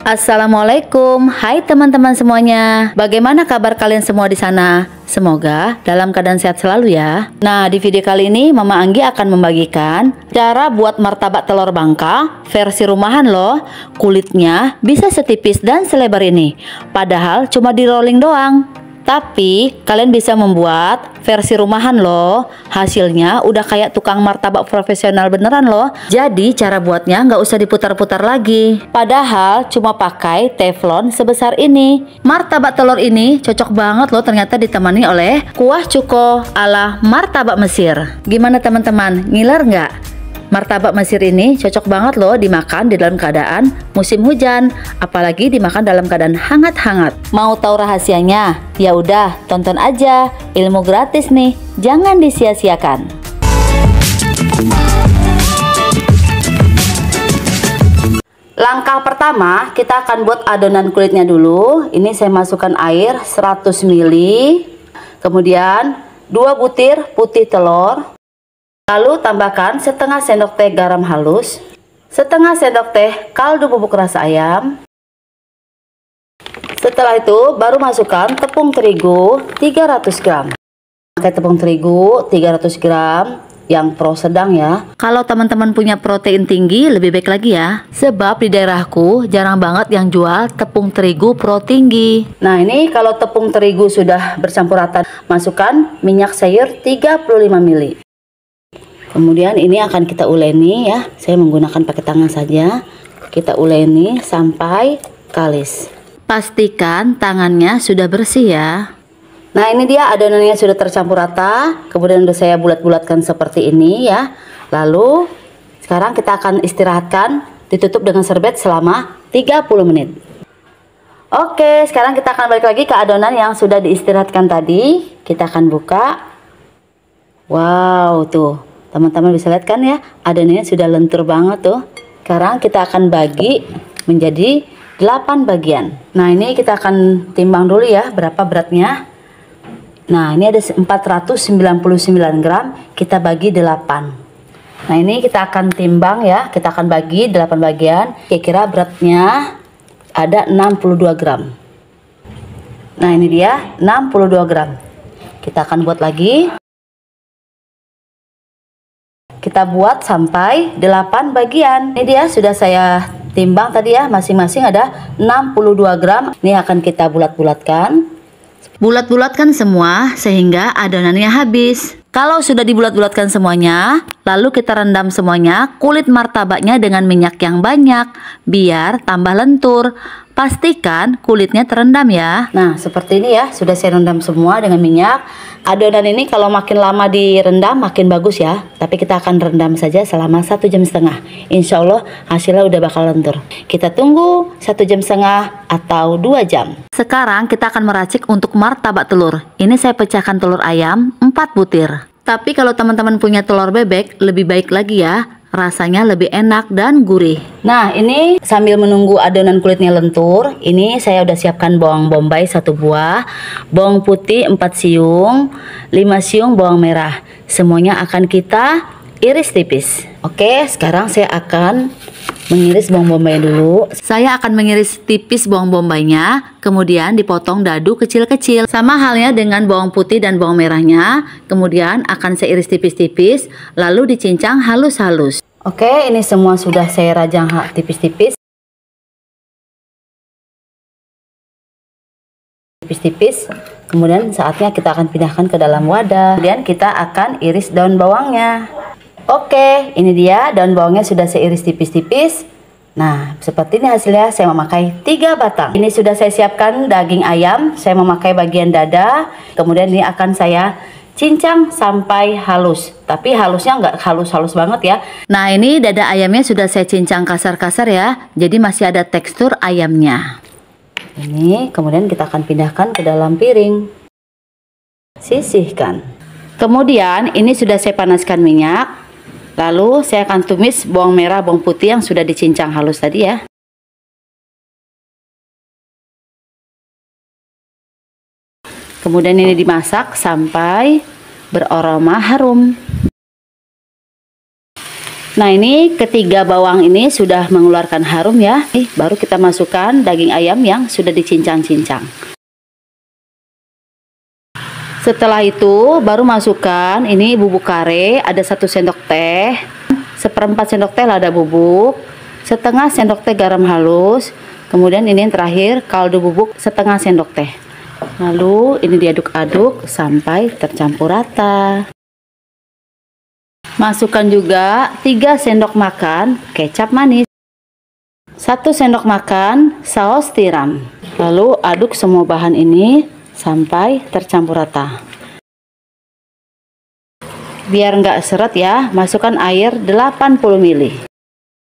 Assalamualaikum, hai teman-teman semuanya. Bagaimana kabar kalian semua di sana? Semoga dalam keadaan sehat selalu ya. Nah, di video kali ini Mama Anggi akan membagikan cara buat martabak telur Bangka versi rumahan loh. Kulitnya bisa setipis dan selebar ini, padahal cuma di rolling doang. Tapi kalian bisa membuat versi rumahan loh. Hasilnya udah kayak tukang martabak profesional beneran loh. Jadi cara buatnya nggak usah diputar-putar lagi. Padahal cuma pakai teflon sebesar ini. Martabak telur ini cocok banget loh, ternyata ditemani oleh kuah cuko ala martabak Mesir. Gimana teman-teman, ngiler nggak? Martabak Mesir ini cocok banget loh dimakan di dalam keadaan musim hujan, apalagi dimakan dalam keadaan hangat-hangat. Mau tahu rahasianya? Ya udah, tonton aja. Ilmu gratis nih, jangan disia-siakan. Langkah pertama, kita akan buat adonan kulitnya dulu. Ini saya masukkan air 100 ml. Kemudian 2 butir putih telur. Lalu tambahkan setengah sendok teh garam halus, setengah sendok teh kaldu bubuk rasa ayam. Setelah itu baru masukkan tepung terigu 300 gram. Pakai tepung terigu 300 gram yang pro sedang ya. Kalau teman-teman punya protein tinggi lebih baik lagi ya. Sebab di daerahku jarang banget yang jual tepung terigu pro tinggi. Nah, ini kalau tepung terigu sudah bercampur rata, masukkan minyak sayur 35 ml. Kemudian ini akan kita uleni ya. Saya menggunakan pakai tangan saja. Kita uleni sampai kalis. Pastikan tangannya sudah bersih ya. Nah, ini dia adonannya sudah tercampur rata. Kemudian sudah saya bulat-bulatkan seperti ini ya. Lalu sekarang kita akan istirahatkan, ditutup dengan serbet selama 30 menit. Oke, sekarang kita akan balik lagi ke adonan yang sudah diistirahatkan tadi. Kita akan buka. Wow, tuh. Teman-teman bisa lihat kan ya, adonannya sudah lentur banget tuh. Sekarang kita akan bagi menjadi 8 bagian. Nah, ini kita akan timbang dulu ya berapa beratnya. Nah, ini ada 499 gram, kita bagi 8. Nah, ini kita akan timbang ya, kita akan bagi 8 bagian. Kira-kira beratnya ada 62 gram. Nah, ini dia 62 gram. Kita akan buat lagi. Kita buat sampai 8 bagian. Ini dia sudah saya timbang tadi ya, masing-masing ada 62 gram. Ini akan kita bulat-bulatkan. Bulat-bulatkan semua sehingga adonannya habis. Kalau sudah dibulat-bulatkan semuanya, lalu kita rendam semuanya kulit martabaknya dengan minyak yang banyak biar tambah lentur. Pastikan kulitnya terendam ya. Nah, seperti ini ya, sudah saya rendam semua dengan minyak. Adonan ini kalau makin lama direndam makin bagus ya. Tapi kita akan rendam saja selama 1,5 jam. Insya Allah hasilnya udah bakal lentur. Kita tunggu 1,5 jam atau 2 jam. Sekarang kita akan meracik untuk martabak telur. Ini saya pecahkan telur ayam 4 butir. Tapi kalau teman-teman punya telur bebek lebih baik lagi ya. Rasanya lebih enak dan gurih. Nah, ini sambil menunggu adonan kulitnya lentur, ini saya udah siapkan bawang bombay 1 buah, bawang putih 4 siung, 5 siung bawang merah. Semuanya akan kita iris tipis. Oke, sekarang saya akan mengiris bawang bombay dulu. Saya akan mengiris tipis bawang bombaynya, kemudian dipotong dadu kecil-kecil. Sama halnya dengan bawang putih dan bawang merahnya, kemudian akan saya iris tipis-tipis, lalu dicincang halus-halus. Oke, ini semua sudah saya rajang tipis-tipis. Tipis-tipis. Kemudian saatnya kita akan pindahkan ke dalam wadah. Kemudian kita akan iris daun bawangnya. Oke, ini dia daun bawangnya sudah saya iris tipis-tipis. Nah, seperti ini hasilnya. Saya memakai 3 batang. Ini sudah saya siapkan daging ayam. Saya memakai bagian dada. Kemudian ini akan saya cincang sampai halus. Tapi halusnya nggak halus-halus banget ya. Nah, ini dada ayamnya sudah saya cincang kasar-kasar ya. Jadi masih ada tekstur ayamnya. Ini kemudian kita akan pindahkan ke dalam piring. Sisihkan. Kemudian ini sudah saya panaskan minyak. Lalu saya akan tumis bawang merah, bawang putih yang sudah dicincang halus tadi ya. Kemudian ini dimasak sampai beraroma harum. Nah, ini ketiga bawang ini sudah mengeluarkan harum ya. Baru kita masukkan daging ayam yang sudah dicincang-cincang. Setelah itu baru masukkan ini bubuk kare, ada 1 sendok teh, 1/4 sendok teh lada bubuk, 1/2 sendok teh garam halus, kemudian ini yang terakhir kaldu bubuk 1/2 sendok teh. Lalu ini diaduk-aduk sampai tercampur rata. Masukkan juga 3 sendok makan kecap manis, 1 sendok makan saus tiram. Lalu aduk semua bahan ini sampai tercampur rata. Biar nggak seret ya, masukkan air 80 ml.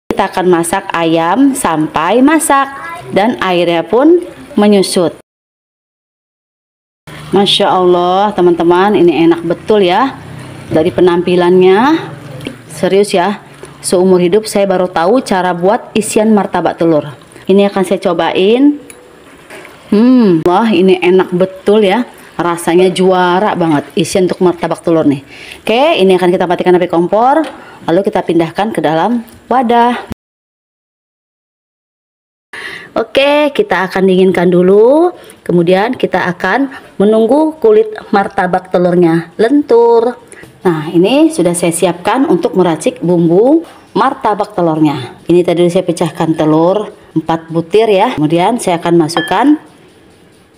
Kita akan masak ayam sampai masak dan airnya pun menyusut. Masya Allah teman-teman, ini enak betul ya. Dari penampilannya, serius ya, seumur hidup saya baru tahu cara buat isian martabak telur. Ini akan saya cobain. Wah, ini enak betul ya. Rasanya juara banget isian untuk martabak telur nih. Oke, ini akan kita matikan api kompor, lalu kita pindahkan ke dalam wadah. Oke, kita akan dinginkan dulu. Kemudian kita akan menunggu kulit martabak telurnya lentur. Nah, ini sudah saya siapkan untuk meracik bumbu martabak telurnya. Ini tadi saya pecahkan telur 4 butir ya. Kemudian saya akan masukkan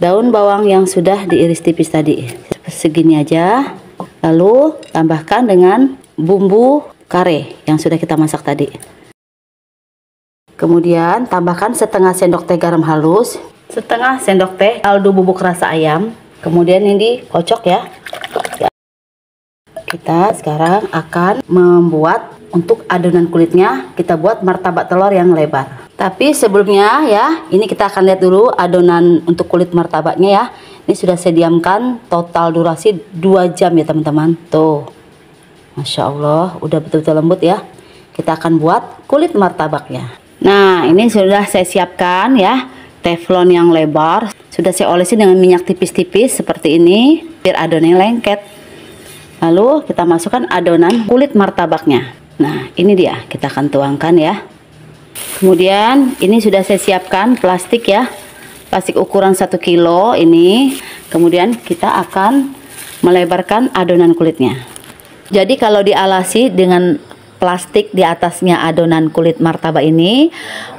daun bawang yang sudah diiris tipis tadi. Segini aja. Lalu tambahkan dengan bumbu kare yang sudah kita masak tadi. Kemudian tambahkan 1/2 sendok teh garam halus, 1/2 sendok teh kaldu bubuk rasa ayam. Kemudian ini dikocok ya. Kita sekarang akan membuat untuk adonan kulitnya, kita buat martabak telur yang lebar. Tapi sebelumnya ya, ini kita akan lihat dulu adonan untuk kulit martabaknya ya. Ini sudah saya diamkan total durasi 2 jam ya teman-teman. Tuh, Masya Allah, udah betul-betul lembut ya. Kita akan buat kulit martabaknya. Nah, ini sudah saya siapkan ya, teflon yang lebar. Sudah saya olesi dengan minyak tipis-tipis seperti ini, biar adonannya lengket. Lalu kita masukkan adonan kulit martabaknya. Nah, ini dia, kita akan tuangkan ya. Kemudian ini sudah saya siapkan plastik ya, plastik ukuran 1 kilo ini. Kemudian kita akan melebarkan adonan kulitnya. Jadi kalau dialasi dengan plastik di atasnya adonan kulit martabak ini,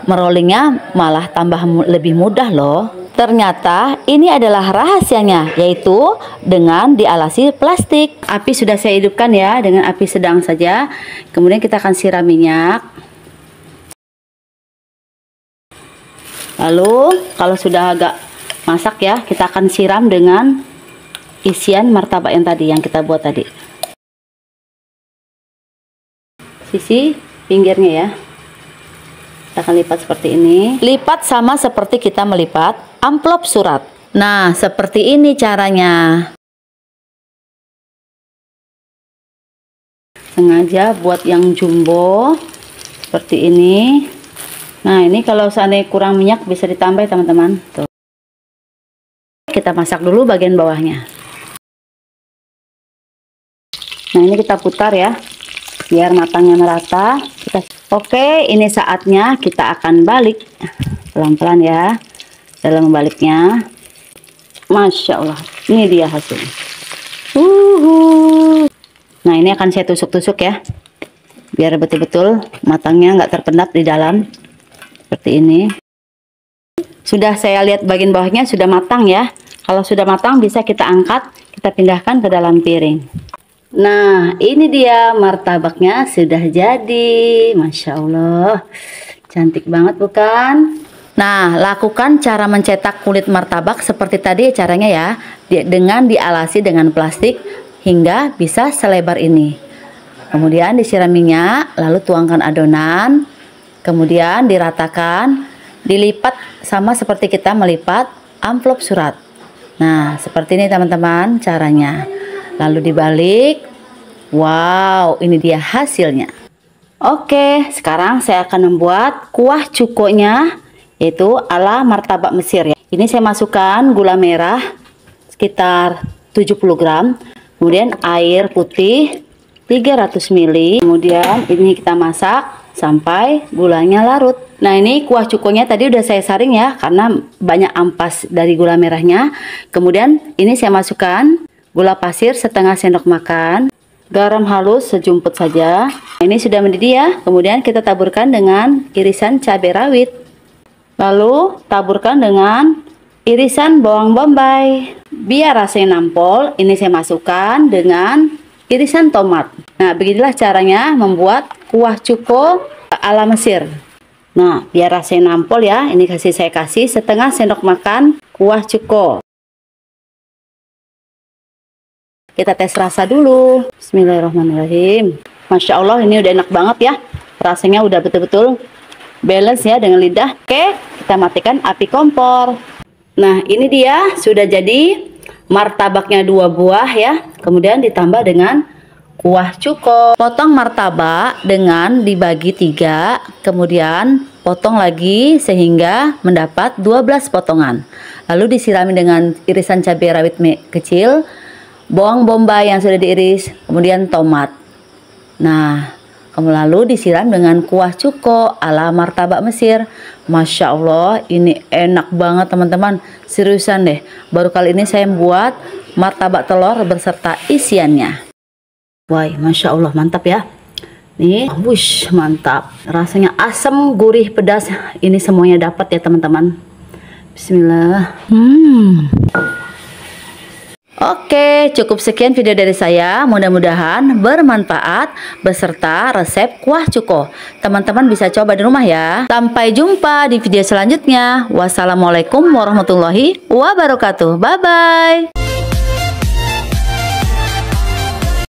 merollingnya malah tambah lebih mudah loh. Ternyata ini adalah rahasianya, yaitu dengan dialasi plastik. Api sudah saya hidupkan ya, dengan api sedang saja. Kemudian kita akan siram minyak. Lalu kalau sudah agak masak ya, kita akan siram dengan isian martabak yang tadi, yang kita buat tadi. Sisi pinggirnya ya, kita akan lipat seperti ini. Lipat sama seperti kita melipat amplop surat. Nah, seperti ini caranya. Sengaja buat yang jumbo seperti ini. Nah, ini kalau seandainya kurang minyak bisa ditambah ya teman-teman. Tuh. Kita masak dulu bagian bawahnya. Nah, ini kita putar ya, biar matangnya merata. Oke, ini saatnya kita akan balik pelan-pelan ya. Dalam membaliknya, Masya Allah, ini dia hasilnya. Nah, ini akan saya tusuk-tusuk ya, biar betul-betul matangnya nggak terpendap di dalam. Seperti ini. Sudah saya lihat bagian bawahnya sudah matang ya. Kalau sudah matang bisa kita angkat, kita pindahkan ke dalam piring. Nah, ini dia martabaknya sudah jadi. Masya Allah, cantik banget bukan? Nah, lakukan cara mencetak kulit martabak seperti tadi caranya ya, dengan dialasi dengan plastik hingga bisa selebar ini. Kemudian disiram minyak, lalu tuangkan adonan, kemudian diratakan, dilipat sama seperti kita melipat amplop surat. Nah, seperti ini teman-teman caranya. Lalu dibalik. Wow, ini dia hasilnya. Oke, sekarang saya akan membuat kuah cukonya, yaitu ala martabak Mesir ya. Ini saya masukkan gula merah sekitar 70 gram, kemudian air putih 300 ml. Kemudian ini kita masak sampai gulanya larut. Nah, ini kuah cukonya tadi udah saya saring ya, karena banyak ampas dari gula merahnya. Kemudian ini saya masukkan gula pasir setengah sendok makan, garam halus sejumput saja. Ini sudah mendidih ya. Kemudian kita taburkan dengan irisan cabai rawit. Lalu taburkan dengan irisan bawang bombay. Biar rasanya nampol, ini saya masukkan dengan irisan tomat. Nah, beginilah caranya membuat kuah cuko ala Mesir. Nah, biar rasanya nampol ya, ini saya kasih setengah sendok makan kuah cuko. Kita tes rasa dulu. Bismillahirrahmanirrahim. Masya Allah, ini udah enak banget ya. Rasanya udah betul-betul balance ya dengan lidah. Oke, kita matikan api kompor. Nah, ini dia sudah jadi martabaknya 2 buah ya. Kemudian ditambah dengan kuah cuko. Potong martabak dengan dibagi 3, kemudian potong lagi sehingga mendapat 12 potongan. Lalu disirami dengan irisan cabai rawit kecil, bawang bombay yang sudah diiris, kemudian tomat. Nah, lalu disiram dengan kuah cuko ala martabak Mesir. Masya Allah, ini enak banget teman-teman. Seriusan deh, baru kali ini saya membuat martabak telur beserta isiannya. Wah, Masya Allah, mantap ya. Nih, wush, mantap. Rasanya asam, gurih, pedas. Ini semuanya dapat ya teman-teman. Bismillah. Oke, cukup sekian video dari saya. Mudah-mudahan bermanfaat beserta resep kuah cuko. Teman-teman bisa coba di rumah ya. Sampai jumpa di video selanjutnya. Wassalamualaikum warahmatullahi wabarakatuh. Bye-bye.